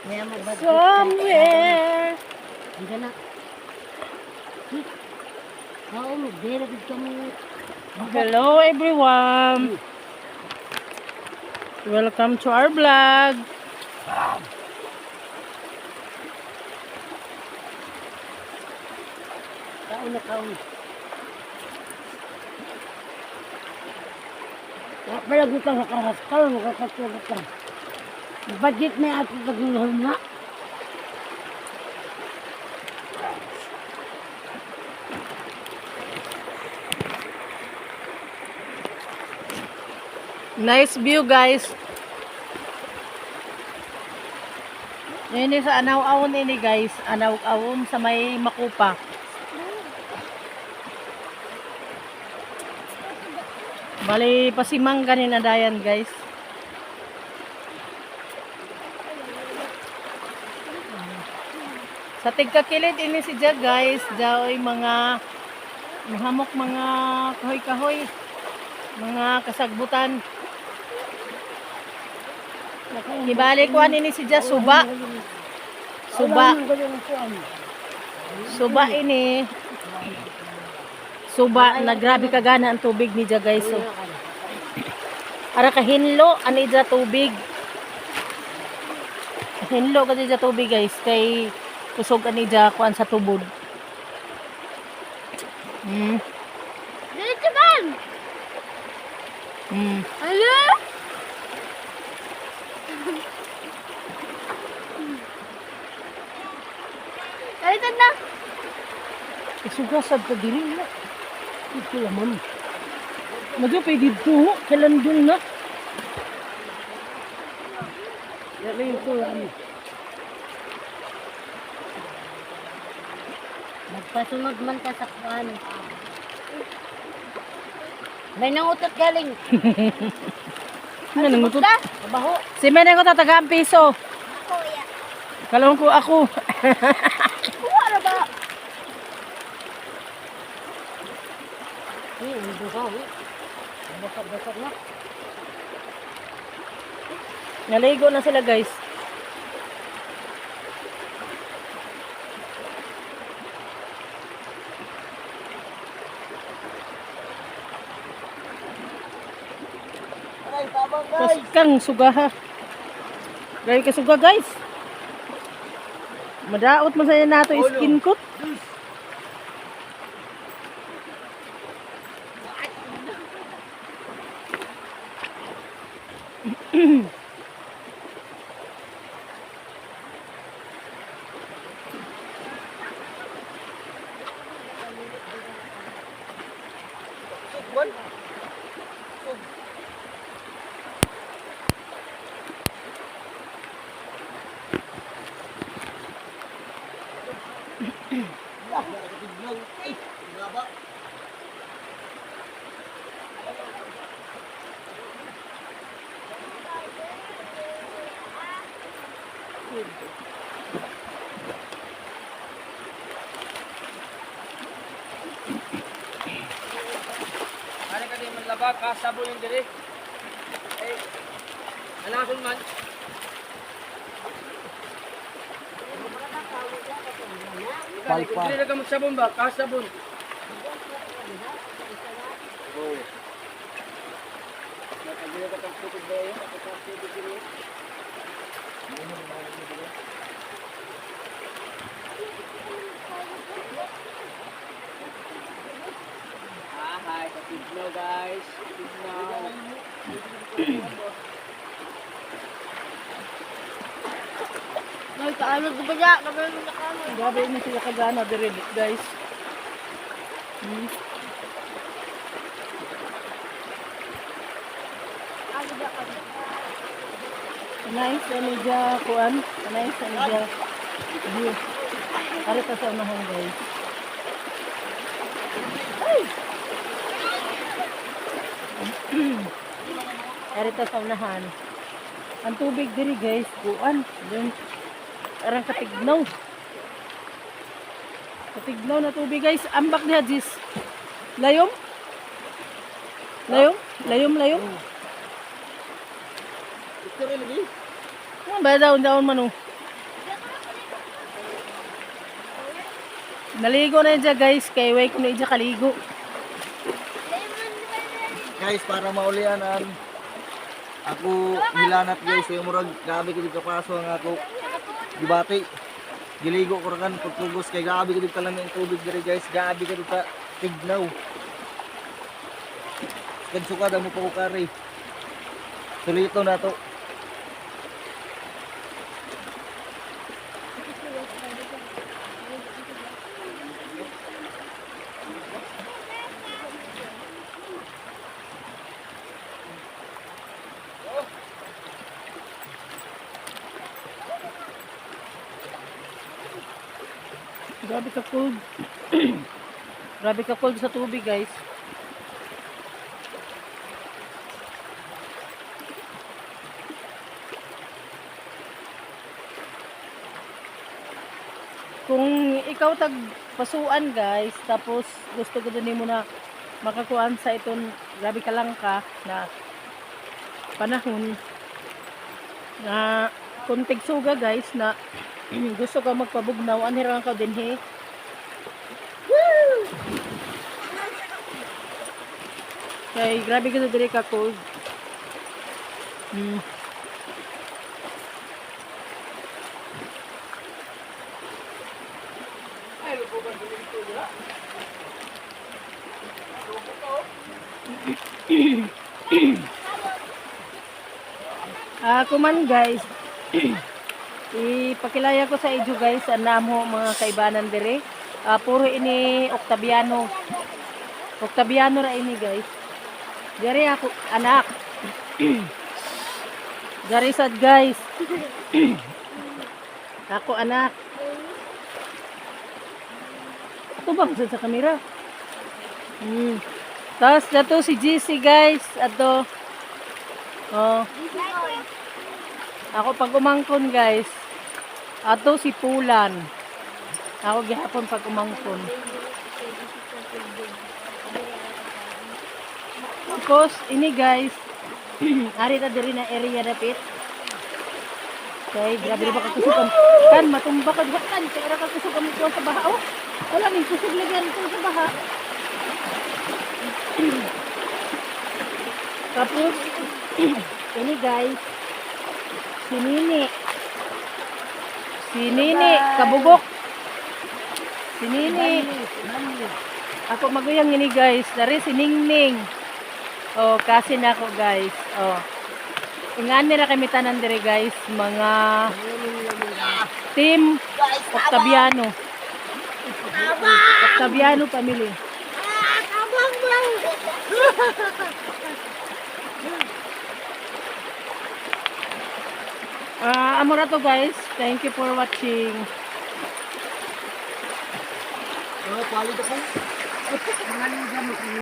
Somewhere. Hindi na. Oo, magdilagid kami. Hello everyone. Welcome to our vlog. Kaon na kaon. Pala gusto ka karaskal, makakasulat ka. Budget na ako pag-inahon na. Nice view guys. Ini sa anaw-awon ini guys. Anaw-awon sa may Makupa. Bali pasimang ganin dayan guys. Sa tigkakilid ini si Jag guys. Daoy mga mahamok mga kahoy-kahoy. Mga kasagbutan. Ibalik ko ini si Jag suba. Suba. Suba ini. Suba na grabe kagana ang tubig ni Ja guys. So, ara ka hinlo ani ja tubig. Hinlo ka ja tubig guys kay kusog ani ja kuan sa tubod. Dito man! Hello? Kalitan na! Isugasad ka diri na. Ito naman. Madyo pa dito, kalandong na. Yan na yung tulang. Magpasunod man ka sa kuhan. May nangutot galing. Ano nangutot? Mabaho. Si Meneng ko tataga ang piso. Ako, ya. Kalawang ko ako. Kuha na ba? Ang buhaw. Basag-basag na. Naligo na sila guys. Tapos kang sugaha. Gaya ka suga guys. Madaot man saya nato skin coat. Ano ka din manlaba, kasabo yung diri. Eh, alasun man. Palpa. Dili na ka magsabon ba? Kasabon. Oo. Nakagila ka kang tubig ba yun? Ako kang tubig diri. Hi, katigno guys. Katigno. Ay, kaamag ko ba niya? Kamay mo na kamay. Grabe na sila kagana diri guys. Ano ba ka? Nice ani ja kuan. Nice ani ja view. Ari ta sa unahan guys. Ari ta sa unahan. Ang tubig diri guys, kuan. Dun arang katignaw. Katignaw na tubig guys. Ambak niya jis. Layom? Layom? Layom? Ito rin lagi. Ano ba daon man oh. Naligo na dyan guys, kay way ko na dyan kaligo. Guys, para maulian ako hilanat guys, yung murag gabi ko dito kapaso ang ako gibati. Giligo ko kan pagtugos kay gabi ko dito lang yung tubig diri guys, gabi ko dito tignaw. Kan suka da mo pa ko kari. Sulito na to. Grabe ka cold. Grabe ka cold sa tubig guys. Kung ikaw tag pasuan guys, tapos gusto ko din mo na makakuan sa iton, grabe ka lang ka na panahon na kung tigsuga guys na gusto ka magpabugnaw, anirang ka din he. Woo! Kay grabe ka diri ka cold. Kuman guys, ipakilaya ko sa inyo guys, anamo mga kaibanan dire. Puro ini Octaviano. Octaviano ra ini guys. Dire ako anak. Dari sad guys. Ako anak. Ito bang sa kamera? Tapos dato si GC guys. Ato. Oh. Ako pag umangkon guys. Ato si Pulan. Ako gihapon pag umangkon. Tapos ini guys. Ari ta diri na area dapit. Okay, grabe ba kakusukan. Kan matumba ka diha kan. Kaya ka kusukan mo sa baha. Oh. Wala ning kusog lagyan ito sa baha. Tapos ini guys. Si Nini. Si Nini, kabugok. Si Nini. Ako maguyang ini guys. Dari si Ningning. Oh, kasi na ako guys. Oh. Ingan nila kami tanan dire guys. Mga team Octaviano. Octaviano family. Amora to guys. Thank you for watching. Palit ako.